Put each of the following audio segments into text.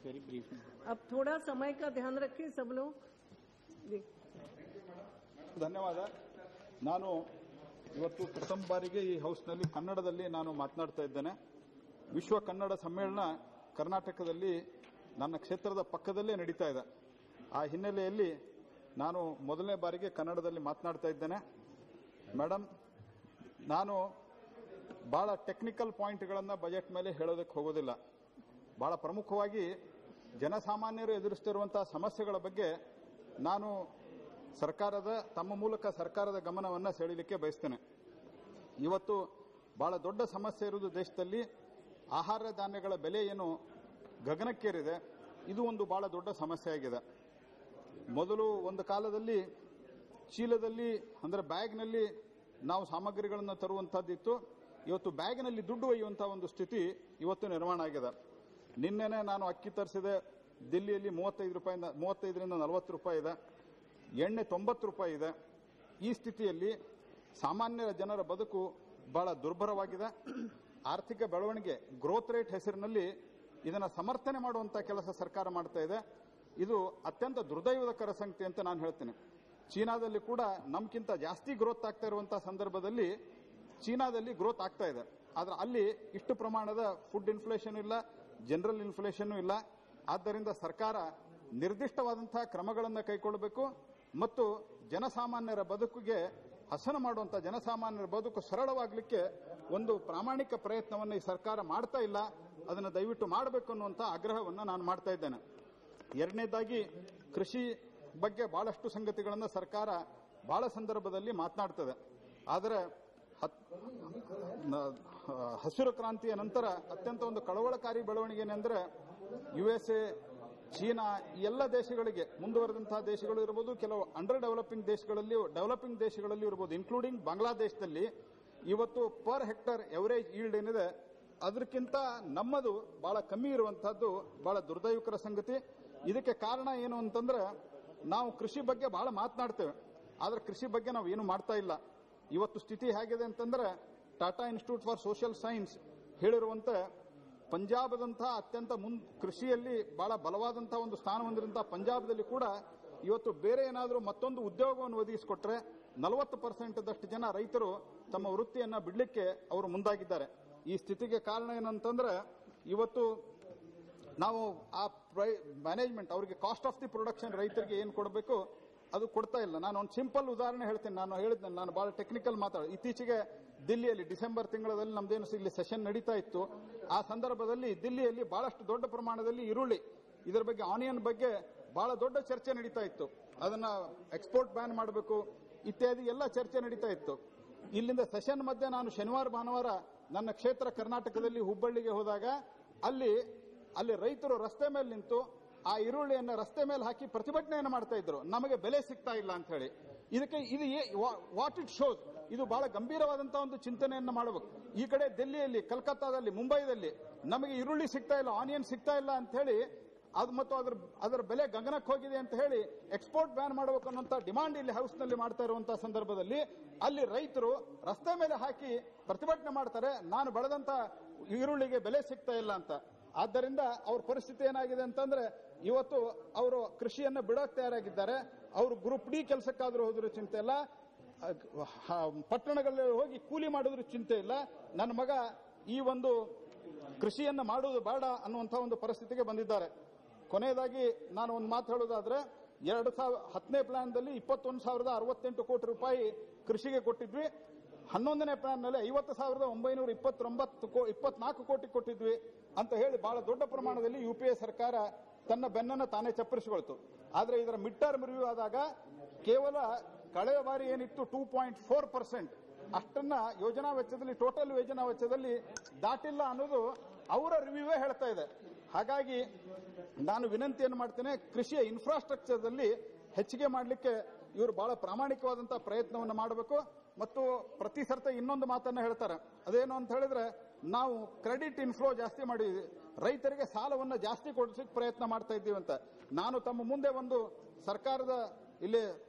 Very brief. अब थोड़ा समय का ध्यान रखें सब लोग। ಧನ್ಯವಾದ. ನಾನು ಇವತ್ತು ಪ್ರಥಮ ಬಾರಿಗೆ ಈ ಹೌಸ್ನಲ್ಲಿ ಕನ್ನಡದಲ್ಲಿ ನಾನು ಮಾತನಾಡ್ತಾ ಇದ್ದೇನೆ. ವಿಶ್ವ ಕನ್ನಡ ಸಮ್ಮೇಳನ ಕರ್ನಾಟಕದಲ್ಲಿ ನನ್ನ ಕ್ಷೇತ್ರದ ಪಕ್ಕದಲ್ಲೇ ನಡೀತಾ ಇದೆ. ಆ ಹಿನ್ನೆಲೆಯಲ್ಲಿ ನಾನು ಮೊದಲನೇ ಬಾರಿಗೆ ಕನ್ನಡದಲ್ಲಿ ಮಾತನಾಡ್ತಾ ಇದ್ದೇನೆ. ಮೇಡಮ್, ನಾನು ಬಹಳ ಟೆಕ್ನಿಕಲ್ ಪಾಯಿಂಟ್ಗಳನ್ನು ಬಜೆಟ್ ಮೇಲೆ ಹೇಳೋದಕ್ಕೆ ಹೋಗೋದಿಲ್ಲ. ಬಹಳ ಪ್ರಮುಖವಾಗಿ ಜನಸಾಮಾನ್ಯರು ಎದುರಿಸುತ್ತಿರುವಂತಹ ಸಮಸ್ಯೆಗಳ ಬಗ್ಗೆ ನಾನು ತಮ್ಮ ಮೂಲಕ ಸರ್ಕಾರದ ಗಮನವನ್ನು ಸೆಳೆಯಲಿಕ್ಕೆ ಬಯಸ್ತೇನೆ. ಇವತ್ತು ಬಹಳ ದೊಡ್ಡ ಸಮಸ್ಯೆ ಇರುವುದು ದೇಶದಲ್ಲಿ ಆಹಾರ ಧಾನ್ಯಗಳ ಬೆಲೆ ಏನು ಗಗನಕ್ಕೇರಿದೆ. ಇದು ಒಂದು ಬಹಳ ದೊಡ್ಡ ಸಮಸ್ಯೆ ಆಗಿದೆ. ಮೊದಲು ಒಂದು ಕಾಲದಲ್ಲಿ ಚೀಲದಲ್ಲಿ ಅಂದರೆ ಬ್ಯಾಗ್ನಲ್ಲಿ ನಾವು ಸಾಮಗ್ರಿಗಳನ್ನು ತರುವಂತಹದ್ದಿತ್ತು. ಇವತ್ತು ಬ್ಯಾಗ್ನಲ್ಲಿ ದುಡ್ಡು ಒಯ್ಯುವಂತಹ ಒಂದು ಸ್ಥಿತಿ ಇವತ್ತು ನಿರ್ಮಾಣ ಆಗಿದೆ. ನಿನ್ನೆನೆ ನಾನು ಅಕ್ಕಿ ತರಿಸಿದೆ. ದಿಲ್ಲಿಯಲ್ಲಿ 35ರಿಂದ 40 ರೂಪಾಯಿ ಇದೆ. ಎಣ್ಣೆ 90 ರೂಪಾಯಿ ಇದೆ. ಈ ಸ್ಥಿತಿಯಲ್ಲಿ ಸಾಮಾನ್ಯ ಜನರ ಬದುಕು ಬಹಳ ದುರ್ಭರವಾಗಿದೆ. ಆರ್ಥಿಕ ಬೆಳವಣಿಗೆ ಗ್ರೋತ್ ರೇಟ್ ಹೆಸರಿನಲ್ಲಿ ಇದನ್ನು ಸಮರ್ಥನೆ ಮಾಡುವಂತಹ ಕೆಲಸ ಸರ್ಕಾರ ಮಾಡ್ತಾ ಇದೆ. ಇದು ಅತ್ಯಂತ ದುರ್ದೈವಕರ ಸಂಗತಿ ಅಂತ ನಾನು ಹೇಳ್ತೇನೆ. ಚೀನಾದಲ್ಲಿ ಕೂಡ ನಮ್ಗಿಂತ ಜಾಸ್ತಿ ಗ್ರೋತ್ ಆಗ್ತಾ ಇರುವಂತಹ ಸಂದರ್ಭದಲ್ಲಿ ಚೀನಾದಲ್ಲಿ ಗ್ರೋತ್ ಆಗ್ತಾ ಇದೆ. ಆದ್ರೆ ಅಲ್ಲಿ ಇಷ್ಟು ಪ್ರಮಾಣದ ಫುಡ್ ಇನ್ಫ್ಲೇಷನ್ ಇಲ್ಲ, ಜನರಲ್ ಇನ್ಫ್ಲೇಷನ್ ಇಲ್ಲ. ಆದ್ದರಿಂದ ಸರ್ಕಾರ ನಿರ್ದಿಷ್ಟವಾದಂತಹ ಕ್ರಮಗಳನ್ನು ಕೈಗೊಳ್ಳಬೇಕು ಮತ್ತು ಜನಸಾಮಾನ್ಯರ ಬದುಕಿಗೆ ಹಸನ ಮಾಡುವಂತಹ ಜನಸಾಮಾನ್ಯರ ಬದುಕು ಸರಳವಾಗಲಿಕ್ಕೆ ಒಂದು ಪ್ರಾಮಾಣಿಕ ಪ್ರಯತ್ನವನ್ನು ಈ ಸರ್ಕಾರ ಮಾಡ್ತಾ ಇಲ್ಲ. ಅದನ್ನು ದಯವಿಟ್ಟು ಮಾಡಬೇಕು ಅನ್ನುವಂತಹ ಆಗ್ರಹವನ್ನು ನಾನು ಮಾಡ್ತಾ ಇದ್ದೇನೆ. ಎರಡನೇದಾಗಿ ಕೃಷಿ ಬಗ್ಗೆ ಬಹಳಷ್ಟು ಸಂಗತಿಗಳನ್ನು ಸರ್ಕಾರ ಬಹಳ ಸಂದರ್ಭದಲ್ಲಿ ಮಾತನಾಡ್ತದೆ. ಆದರೆ ಹಸಿರು ಕ್ರಾಂತಿಯ ನಂತರ ಅತ್ಯಂತ ಒಂದು ಕಳವಳಕಾರಿ ಬೆಳವಣಿಗೆ ಏನೆಂದರೆ USA, ಚೀನಾ ಈ ಎಲ್ಲ ದೇಶಗಳಿಗೆ, ಮುಂದುವರೆದಂತಹ ದೇಶಗಳು ಇರಬಹುದು, ಕೆಲವು ಅಂಡರ್ ಡೆವಲಪಿಂಗ್ ದೇಶಗಳಲ್ಲಿ ಇರಬಹುದು, ಇನ್ಕ್ಲೂಡಿಂಗ್ ಬಾಂಗ್ಲಾದೇಶದಲ್ಲಿ ಇವತ್ತು ಪರ್ ಹೆಕ್ಟರ್ ಎವರೇಜ್ ಈಲ್ಡ್ ಏನಿದೆ ಅದಕ್ಕಿಂತ ನಮ್ಮದು ಬಹಳ ಕಮ್ಮಿ ಇರುವಂತಹದ್ದು ಬಹಳ ದುರ್ದೈವಕರ ಸಂಗತಿ. ಇದಕ್ಕೆ ಕಾರಣ ಏನು ಅಂತಂದ್ರೆ ನಾವು ಕೃಷಿ ಬಗ್ಗೆ ಬಹಳ ಮಾತನಾಡ್ತೇವೆ, ಆದ್ರೆ ಕೃಷಿ ಬಗ್ಗೆ ನಾವು ಏನು ಮಾಡ್ತಾ ಇಲ್ಲ. ಇವತ್ತು ಸ್ಥಿತಿ ಹೇಗಿದೆ ಅಂತಂದ್ರೆ Tata institute for social science ಹೇಳಿರುವಂತೆ ಪಂಜಾಬದಂತಹ ಅತ್ಯಂತ ಕೃಷಿಯಲ್ಲಿ ಬಹಳ ಬಲವಾದಂತಹ ಒಂದು ಸ್ಥಾನ ಹೊಂದಿರುವಂತಹ ಪಂಜಾಬದಲ್ಲಿ ಕೂಡ ಇವತ್ತು ಬೇರೆ ಏನಾದರೂ ಮತ್ತೊಂದು ಉದ್ಯೋಗವನ್ನು ಒದಗಿಸಿಕೊಟ್ರೆ 40% ಜನ ರೈತರು ತಮ್ಮ ವೃತ್ತಿಯನ್ನ ಬಿಡಲಿಕ್ಕೆ ಅವರು ಮುಂದಾಗಿದ್ದಾರೆ. ಈ ಸ್ಥಿತಿಗೆ ಕಾರಣ ಏನಂತಂದ್ರೆ ಇವತ್ತು ನಾವು ಆ ಮ್ಯಾನೇಜ್ಮೆಂಟ್ ಅವರಿಗೆ ಕಾಸ್ಟ್ ಆಫ್ ದಿ ಪ್ರೊಡಕ್ಷನ್ ರೈತರಿಗೆ ಏನು ಕೊಡಬೇಕು ಅದು ಕೊಡ್ತಾ ಇಲ್ಲ. ನಾನು ಒಂದು ಸಿಂಪಲ್ ಉದಾಹರಣೆ ಹೇಳ್ತೇನೆ. ನಾನು ಬಹಳ ಟೆಕ್ನಿಕಲ್ ಇತ್ತೀಚೆಗೆ ದಿಲ್ಲಿಯಲ್ಲಿ ಡಿಸೆಂಬರ್ ತಿಂಗಳಲ್ಲಿ ನಮ್ದೇನು ಇಲ್ಲಿ ಸೆಷನ್ ನಡೀತಾ ಇತ್ತು. ಆ ಸಂದರ್ಭದಲ್ಲಿ ದಿಲ್ಲಿಯಲ್ಲಿ ಬಹಳಷ್ಟು ದೊಡ್ಡ ಪ್ರಮಾಣದಲ್ಲಿ ಈರುಳ್ಳಿ, ಇದರ ಬಗ್ಗೆ ಆನಿಯನ್ ಬಗ್ಗೆ ಬಹಳ ದೊಡ್ಡ ಚರ್ಚೆ ನಡೀತಾ ಇತ್ತು. ಅದನ್ನ ಎಕ್ಸ್ಪೋರ್ಟ್ ಬ್ಯಾನ್ ಮಾಡಬೇಕು ಇತ್ಯಾದಿ ಎಲ್ಲ ಚರ್ಚೆ ನಡೀತಾ ಇತ್ತು. ಇಲ್ಲಿಂದ ಸೆಷನ್ ಮಧ್ಯೆ ನಾನು ಶನಿವಾರ ಭಾನುವಾರ ನನ್ನ ಕ್ಷೇತ್ರ ಕರ್ನಾಟಕದಲ್ಲಿ ಹುಬ್ಬಳ್ಳಿಗೆ ಹೋದಾಗ ಅಲ್ಲಿ ರೈತರು ರಸ್ತೆ ಮೇಲೆ ನಿಂತು ಆ ಈರುಳ್ಳಿಯನ್ನು ರಸ್ತೆ ಮೇಲೆ ಹಾಕಿ ಪ್ರತಿಭಟನೆಯನ್ನು ಮಾಡ್ತಾ ಇದ್ರು. ನಮಗೆ ಬೆಲೆ ಸಿಗ್ತಾ ಇಲ್ಲ ಅಂತ ಹೇಳಿ. ಇದು ವಾಟ್ ಇಟ್ ಶೋಸ್, ಇದು ಬಹಳ ಗಂಭೀರವಾದಂತಹ ಒಂದು ಚಿಂತನೆಯನ್ನು ಮಾಡಬೇಕು. ಈ ಕಡೆ ದಿಲ್ಲಿಯಲ್ಲಿ, ಕಲ್ಕತ್ತಾದಲ್ಲಿ, ಮುಂಬೈದಲ್ಲಿ ನಮಗೆ ಈರುಳ್ಳಿ ಸಿಗ್ತಾ ಇಲ್ಲ, ಆನಿಯನ್ ಸಿಗ್ತಾ ಇಲ್ಲ ಅಂತ ಹೇಳಿ ಅದು ಮತ್ತು ಅದರ ಬೆಲೆ ಗಗನಕ್ಕೆ ಹೋಗಿದೆ ಅಂತ ಹೇಳಿ ಎಕ್ಸ್ಪೋರ್ಟ್ ಬ್ಯಾನ್ ಮಾಡಬೇಕು ಅನ್ನುವಂತ ಡಿಮಾಂಡ್ ಇಲ್ಲಿ ಹೌಸ್ನಲ್ಲಿ ಮಾಡ್ತಾ ಇರುವಂತಹ ಸಂದರ್ಭದಲ್ಲಿ ಅಲ್ಲಿ ರೈತರು ರಸ್ತೆ ಮೇಲೆ ಹಾಕಿ ಪ್ರತಿಭಟನೆ ಮಾಡ್ತಾರೆ, ನಾನು ಬೆಳೆದಂತ ಈರುಳ್ಳಿಗೆ ಬೆಲೆ ಸಿಗ್ತಾ ಇಲ್ಲ ಅಂತ. ಆದ್ದರಿಂದ ಅವ್ರ ಪರಿಸ್ಥಿತಿ ಏನಾಗಿದೆ ಅಂತಂದ್ರೆ ಇವತ್ತು ಅವರು ಕೃಷಿಯನ್ನು ಬಿಡೋಕೆ ತಯಾರಾಗಿದ್ದಾರೆ. ಅವರು ಗ್ರೂಪ್ ಡಿ ಕೆಲಸಕ್ಕಾದ್ರೂ ಹೋದ್ರೂ ಚಿಂತೆ ಇಲ್ಲ, ಪಟ್ಟಣಗಳಲ್ಲಿ ಹೋಗಿ ಕೂಲಿ ಮಾಡಿದ್ರು ಚಿಂತೆ ಇಲ್ಲ. ನನ್ನ ಮಗ ಈ ಒಂದು ಕೃಷಿಯನ್ನು ಮಾಡುವುದು ಬೇಡ ಅನ್ನುವಂತಹ ಒಂದು ಪರಿಸ್ಥಿತಿಗೆ ಬಂದಿದ್ದಾರೆ. ಕೊನೆಯದಾಗಿ ನಾನು ಒಂದು ಮಾತು ಹೇಳೋದಾದ್ರೆ 2010ನೇ ಪ್ಲಾನ್ದಲ್ಲಿ 21,068 ಕೋಟಿ ರೂಪಾಯಿ ಕೃಷಿಗೆ ಕೊಟ್ಟಿದ್ವಿ. 11ನೇ ಪ್ಲಾನ್ನಲ್ಲಿ 50,924 ಕೋಟಿ ಕೊಟ್ಟಿದ್ವಿ ಅಂತ ಹೇಳಿ ಬಹಳ ದೊಡ್ಡ ಪ್ರಮಾಣದಲ್ಲಿ UPA ಸರ್ಕಾರ ತನ್ನ ಬೆನ್ನನ್ನು ತಾನೇ ಚಪ್ಪರಿಸಿಕೊಳ್ತು. ಆದರೆ ಇದರ ಮಿಡ್ ಟರ್ಮ್ ರಿವ್ಯೂ ಆದಾಗ ಕೇವಲ ಕಳೆದ ಬಾರಿ ಏನಿತ್ತು 2.4% ಅಷ್ಟನ್ನ ಯೋಜನಾ ವೆಚ್ಚದಲ್ಲಿ, ಟೋಟಲ್ ಯೋಜನಾ ವೆಚ್ಚದಲ್ಲಿ ದಾಟಿಲ್ಲ ಅನ್ನೋದು ಅವರ ರಿವ್ಯೂವೇ ಹೇಳ್ತಾ ಇದೆ. ಹಾಗಾಗಿ ನಾನು ವಿನಂತಿಯನ್ನು ಮಾಡ್ತೇನೆ, ಕೃಷಿಯ ಇನ್ಫ್ರಾಸ್ಟ್ರಕ್ಚರ್ದಲ್ಲಿ ಹೆಚ್ಚಿಗೆ ಮಾಡಲಿಕ್ಕೆ ಇವರು ಬಹಳ ಪ್ರಾಮಾಣಿಕವಾದಂತಹ ಪ್ರಯತ್ನವನ್ನು ಮಾಡಬೇಕು. ಮತ್ತು ಪ್ರತಿ ಸರ್ತ ಇನ್ನೊಂದು ಮಾತನ್ನ ಹೇಳ್ತಾರೆ, ಅದೇನು ಅಂತ ಹೇಳಿದ್ರೆ ನಾವು ಕ್ರೆಡಿಟ್ ಇನ್ಫ್ಲೋ ಜಾಸ್ತಿ ಮಾಡಿದ್ವಿ, ರೈತರಿಗೆ ಸಾಲವನ್ನು ಜಾಸ್ತಿ ಕೊಡಿಸಲಿಕ್ಕೆ ಪ್ರಯತ್ನ ಮಾಡ್ತಾ ಇದ್ದೀವಿ ಅಂತ. ನಾನು ತಮ್ಮ ಮುಂದೆ ಒಂದು ಸರ್ಕಾರದ ಇಲ್ಲಿ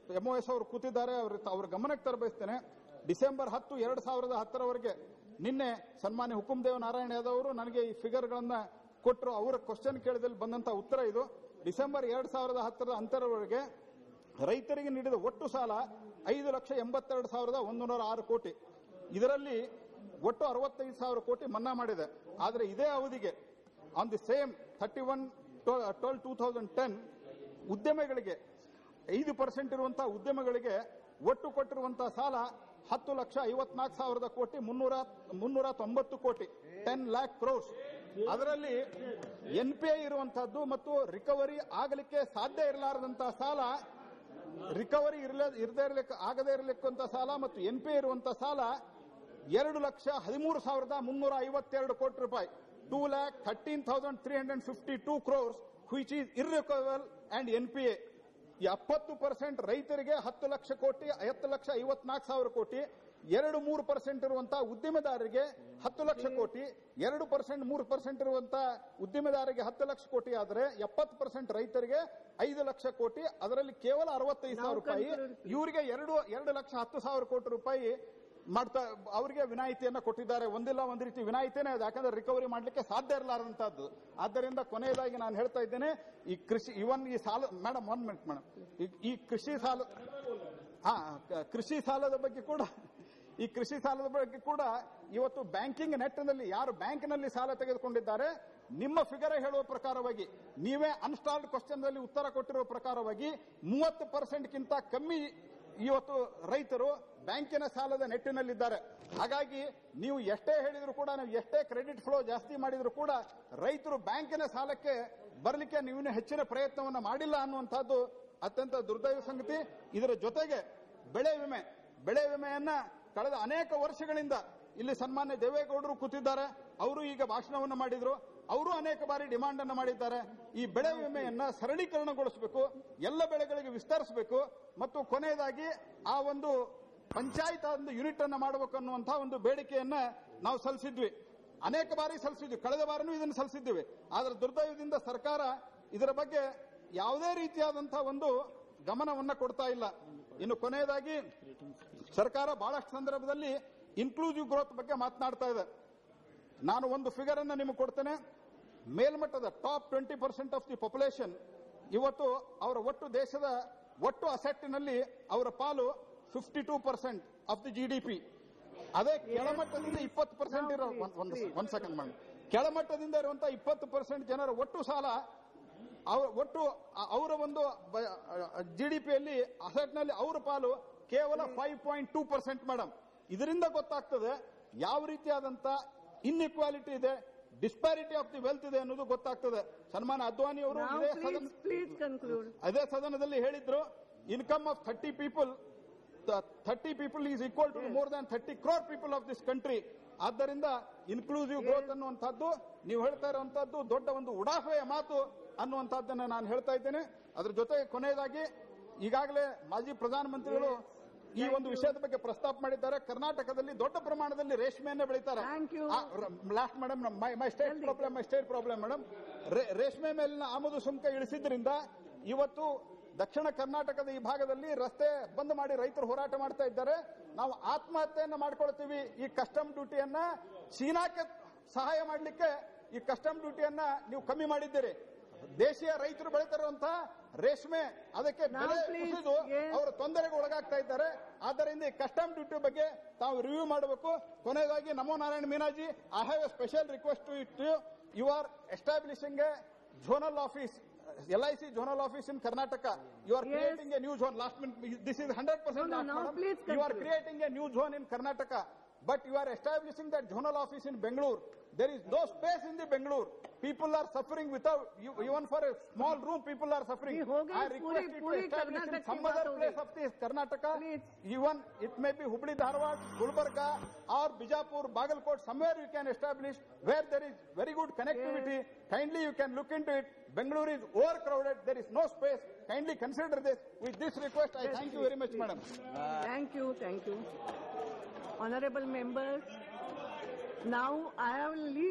MOS ಅವರು ಕೂತಿದ್ದಾರೆ, ಅವ್ರ ಗಮನಕ್ಕೆ ತರಬಯಸ್ತೇನೆ. ಡಿಸೆಂಬರ್ 10, 2010ರವರೆಗೆ ನಿನ್ನೆ ಸನ್ಮಾನ್ಯ ಹುಕುಂದೇವ್ ನಾರಾಯಣ್ ಯಾದವ್ ಅವರು ನನಗೆ ಈ ಫಿಗರ್ಗಳನ್ನ ಕೊಟ್ಟರು. ಅವರ ಕ್ವಶನ್ ಕೇಳಿದಲ್ಲಿ ಬಂದಂತ ಉತ್ತರ ಇದು. ಡಿಸೆಂಬರ್ 2010 ಅಂತರವರೆಗೆ ರೈತರಿಗೆ ನೀಡಿದ ಒಟ್ಟು ಸಾಲ 5,82,106 ಕೋಟಿ. ಇದರಲ್ಲಿ ಒಟ್ಟು 65,000 ಕೋಟಿ ಮನ್ನಾ ಮಾಡಿದೆ. ಆದರೆ ಇದೇ ಅವಧಿಗೆ ಆನ್ ದಿ ಸೇಮ್ 31/12/2010 ಉದ್ಯಮಗಳಿಗೆ 5% ಇರುವಂತಹ ಉದ್ಯಮಗಳಿಗೆ ಒಟ್ಟು ಕೊಟ್ಟಿರುವಂತಹ ಸಾಲ 10,54,000 ಕೋಟಿ 390 ಕೋಟಿ 10 lakh crores. ಅದರಲ್ಲಿ NPA ಇರುವಂತಹದ್ದು ಮತ್ತು ರಿಕವರಿ ಆಗಲಿಕ್ಕೆ ಸಾಧ್ಯ ಇರಲಾರದಂತಹ ಸಾಲ, ರಿಕವರಿ ಆಗದೇ ಇರಲಿಕ್ಕಂತ ಸಾಲ ಮತ್ತು NPA ಇರುವಂತಹ ಸಾಲ 2,13,352 ಕೋಟಿ ರೂಪಾಯಿ 2,13,352 crores which is irrecoverable and NPA. 70% ರೈತರಿಗೆ 10 ಲಕ್ಷ ಕೋಟಿ 10,54,000 ಕೋಟಿ, 2-3% ಇರುವಂತಹ ಉದ್ಯಮೆದಾರರಿಗೆ 10 ಲಕ್ಷ ಕೋಟಿ, 2% 3% ಇರುವಂತಹ ಉದ್ಯಮೆದಾರರಿಗೆ 10 ಲಕ್ಷ ಕೋಟಿ ಆದರೆ 70% ರೈತರಿಗೆ 5 ಲಕ್ಷ ಕೋಟಿ, ಅದರಲ್ಲಿ ಕೇವಲ 65,000 ರೂಪಾಯಿ. ಇವರಿಗೆ 2,10,000 ಕೋಟಿ ರೂಪಾಯಿ ಮಾಡ್ತಾ ಅವರಿಗೆ ವಿನಾಯಿತಿಯನ್ನ ಕೊಟ್ಟಿದ್ದಾರೆ. ಒಂದಿಲ್ಲ ಒಂದು ರೀತಿ ವಿನಾಯಿತಿನೇ ಅದು, ಯಾಕಂದ್ರೆ ರಿಕವರಿ ಮಾಡಲಿಕ್ಕೆ ಸಾಧ್ಯ ಇರಲಾರಂತದ್ದು. ಆದ್ದರಿಂದ ಕೊನೆಯದಾಗಿ ನಾನು ಹೇಳ್ತಾ ಇದ್ದೇನೆ, ಈ ಕೃಷಿ ಈ ಸಾಲ ಮೇಡಮ್ 1 ಮಿನಿಟ್ ಮೇಡಮ್, ಈ ಕೃಷಿ ಸಾಲದ ಬಗ್ಗೆ ಕೂಡ ಇವತ್ತು ಬ್ಯಾಂಕಿಂಗ್ ನೆಟ್ನಲ್ಲಿ ಯಾರು ಬ್ಯಾಂಕ್ನಲ್ಲಿ ಸಾಲ ತೆಗೆದುಕೊಂಡಿದ್ದಾರೆ ನಿಮ್ಮ ಫಿಗರ್ ಹೇಳುವ ಪ್ರಕಾರವಾಗಿ, ನೀವೇ ಅನ್ಸ್ಟಾಲ್ಡ್ ಕ್ವಶನ್ ನಲ್ಲಿ ಉತ್ತರ ಕೊಟ್ಟಿರುವ ಪ್ರಕಾರವಾಗಿ 30%ಗಿಂತ ಕಮ್ಮಿ ಇವತ್ತು ರೈತರು ಬ್ಯಾಂಕಿನ ಸಾಲದ ನೆಟ್ಟಿನಲ್ಲಿದ್ದಾರೆ. ಹಾಗಾಗಿ ನೀವು ಎಷ್ಟೇ ಹೇಳಿದ್ರು ಕೂಡ, ನೀವು ಎಷ್ಟೇ ಕ್ರೆಡಿಟ್ ಫ್ಲೋ ಜಾಸ್ತಿ ಮಾಡಿದ್ರು ಕೂಡ ರೈತರು ಬ್ಯಾಂಕಿನ ಸಾಲಕ್ಕೆ ಬರಲಿಕ್ಕೆ ನೀವು ಹೆಚ್ಚಿನ ಪ್ರಯತ್ನವನ್ನ ಮಾಡಿಲ್ಲ ಅನ್ನುವಂಥದ್ದು ಅತ್ಯಂತ ದುರ್ದೈವ ಸಂಗತಿ. ಇದರ ಜೊತೆಗೆ ಬೆಳೆ ವಿಮೆಯನ್ನ ಕಳೆದ ಅನೇಕ ವರ್ಷಗಳಿಂದ ಇಲ್ಲಿ ಸನ್ಮಾನ್ಯ ದೇವೇಗೌಡರು ಕೂತಿದ್ದಾರೆ, ಅವರು ಈಗ ಭಾಷಣವನ್ನು ಮಾಡಿದ್ರು, ಅವರು ಅನೇಕ ಬಾರಿ ಡಿಮಾಂಡ್ ಅನ್ನು ಮಾಡಿದ್ದಾರೆ. ಈ ಬೆಳೆ ವಿಮೆಯನ್ನ ಸರಳೀಕರಣಗೊಳಿಸಬೇಕು, ಎಲ್ಲ ಬೆಳೆಗಳಿಗೆ ವಿಸ್ತರಿಸಬೇಕು ಮತ್ತು ಕೊನೆಯದಾಗಿ ಆ ಒಂದು ಪಂಚಾಯತ್ ಯೂನಿಟ್ ಅನ್ನು ಮಾಡಬೇಕು ಅನ್ನುವಂತಹ ಒಂದು ಬೇಡಿಕೆಯನ್ನ ನಾವು ಸಲ್ಲಿಸಿದ್ವಿ, ಅನೇಕ ಬಾರಿ ಸಲ್ಲಿಸಿದ್ವಿ, ಕಳೆದ ಬಾರಿನೂ ಇದನ್ನು ಸಲ್ಲಿಸಿದ್ದೀವಿ. ಆದರೆ ದುರ್ದೈವದಿಂದ ಸರ್ಕಾರ ಇದರ ಬಗ್ಗೆ ಯಾವುದೇ ರೀತಿಯಾದಂತಹ ಒಂದು ಗಮನವನ್ನ ಕೊಡ್ತಾ ಇಲ್ಲ. ಇನ್ನು ಕೊನೆಯದಾಗಿ ಸರ್ಕಾರ ಬಹಳಷ್ಟು ಸಂದರ್ಭದಲ್ಲಿ ಇನ್ಕ್ಲೂಸಿವ್ ಗ್ರೋತ್ ಬಗ್ಗೆ ಮಾತನಾಡ್ತಾ ಇದೆ. ನಾನು ಒಂದು ಫಿಗರ್ ಅನ್ನು ನಿಮಗೆ ಕೊಡ್ತೇನೆ. ಮೇಲ್ಮಟ್ಟದ ಟಾಪ್ 20% ಆಫ್ ದಿ ಪಾಪ್ಯುಲೇಷನ್ ಇವತ್ತು ಅವರ ಒಟ್ಟು ದೇಶದ ಒಟ್ಟು ಅಸೆಟ್ಟಿನಲ್ಲಿ ಅವರ ಪಾಲು 52% ಆಫ್ ದಿ GDP. ಅದೇ ಕೆಳಮಟ್ಟದಿಂದ 20% ಇರೋ ಒಂದ್ ಸೆಕೆಂಡ್ ಮಾಡಿ, ಕೆಳಮಟ್ಟದಿಂದ ಇರುವಂತಹ 20% ಜನರ ಒಟ್ಟು ಸಾಲ ಅವರ ಒಂದು GDPಯಲ್ಲಿ ಅಸೆಟ್ನಲ್ಲಿ ಅವರ ಪಾಲು ಕೇವಲ 5.2% ಮೇಡಮ್. ಇದರಿಂದ ಗೊತ್ತಾಗ್ತದೆ ಯಾವ ರೀತಿಯಾದಂತ ಇನ್ಇಕ್ವಾಲಿಟಿ ಇದೆ, ಡಿಸ್ಪ್ಯಾರಿಟಿ ಆಫ್ ದಿ ವೆಲ್ತ್ ಇದೆ ಅನ್ನೋದು ಗೊತ್ತಾಗ್ತದೆ. ಸನ್ಮಾನ ಅದ್ವಾನಿ ಅವರು ಅದೇ ಸದನದಲ್ಲಿ ಹೇಳಿದ್ರು, income of 30 people is equal to more than 30 crore people of this country. ಆದ್ದರಿಂದ ಇನ್ಕ್ಲೂಸಿವ್ ಗ್ರೋತ್ ಅನ್ನುವಂಥದ್ದು ನೀವು ಹೇಳ್ತಾ ಇರುವಂತಹದ್ದು ದೊಡ್ಡ ಒಂದು ಉಡಾಫೆಯ ಮಾತು ಅನ್ನುವಂಥದ್ದನ್ನ ನಾನು ಹೇಳ್ತಾ ಇದ್ದೇನೆ. ಅದರ ಜೊತೆಗೆ ಕೊನೆಯದಾಗಿ ಈಗಾಗಲೇ ಮಾಜಿ ಪ್ರಧಾನಮಂತ್ರಿಗಳು ಈ ಒಂದು ವಿಷಯದ ಬಗ್ಗೆ ಪ್ರಸ್ತಾಪ ಮಾಡಿದ್ದಾರೆ. ಕರ್ನಾಟಕದಲ್ಲಿ ದೊಡ್ಡ ಪ್ರಮಾಣದಲ್ಲಿ ರೇಷ್ಮೆಯನ್ನೇ ಬೆಳೀತಾರೆ. ಲಾಸ್ಟ್ ಮೇಡಮ್, ಮೈ ಸ್ಟೇಟ್ ಪ್ರಾಬ್ಲಮ್ ಮೇಡಮ್, ರೇಷ್ಮೆ ಮೇಲಿನ ಆಮದು ಸುಂಕ ಇಳಿಸಿದ್ರಿಂದ ಇವತ್ತು ದಕ್ಷಿಣ ಕರ್ನಾಟಕದ ಈ ಭಾಗದಲ್ಲಿ ರಸ್ತೆ ಬಂದ್ ಮಾಡಿ ರೈತರು ಹೋರಾಟ ಮಾಡ್ತಾ ಇದ್ದಾರೆ. ನಾವು ಆತ್ಮಹತ್ಯೆಯನ್ನ ಮಾಡ್ಕೊಳ್ತೀವಿ. ಈ ಕಸ್ಟಮ್ ಡ್ಯೂಟಿಯನ್ನ ಚೀನಾಕ್ಕೆ ಸಹಾಯ ಮಾಡಲಿಕ್ಕೆ ಈ ಕಸ್ಟಮ್ ಡ್ಯೂಟಿಯನ್ನ ನೀವು ಕಮ್ಮಿ ಮಾಡಿದ್ದೀರಿ. ದೇಶೀಯ ರೈತರು ಬೆಳೀತಿರುವಂತಹ ರೇಷ್ಮೆ ಅದಕ್ಕೆ ಬೆಲೆ ಕುಸಿದು ಅವರ ತೊಂದರೆಗೆ ಒಳಗಾಗ್ತಾ ಇದ್ದಾರೆ. ಆದ್ದರಿಂದ ಈ ಕಸ್ಟಮ್ ಡ್ಯೂಟಿ ಬಗ್ಗೆ ತಾವು ರಿವ್ಯೂ ಮಾಡಬೇಕು. ಕೊನೆಯದಾಗಿ Namo Narayana Meenaji, I have a special request to it. You are establishing a zonal office, LIC zonal office in Karnataka. You are creating a new zone. Last minute, this is 100% last, madam. You are creating a new zone in Karnataka, but you are establishing that zonal office in Bangalore. There is no space in the Bangalore. People are suffering without, even for a small room, people are suffering. I request you to establish in some other place of this Karnataka. Even it may be Hubli, Dharwad, Gulbarga or Bijapur, Bagalkot, somewhere you can establish where there is very good connectivity. Kindly you can look into it. Bangalore is overcrowded. There is no space. Kindly consider this. With this request, I thank you very much, madam. Thank you. Honorable members, now I will leave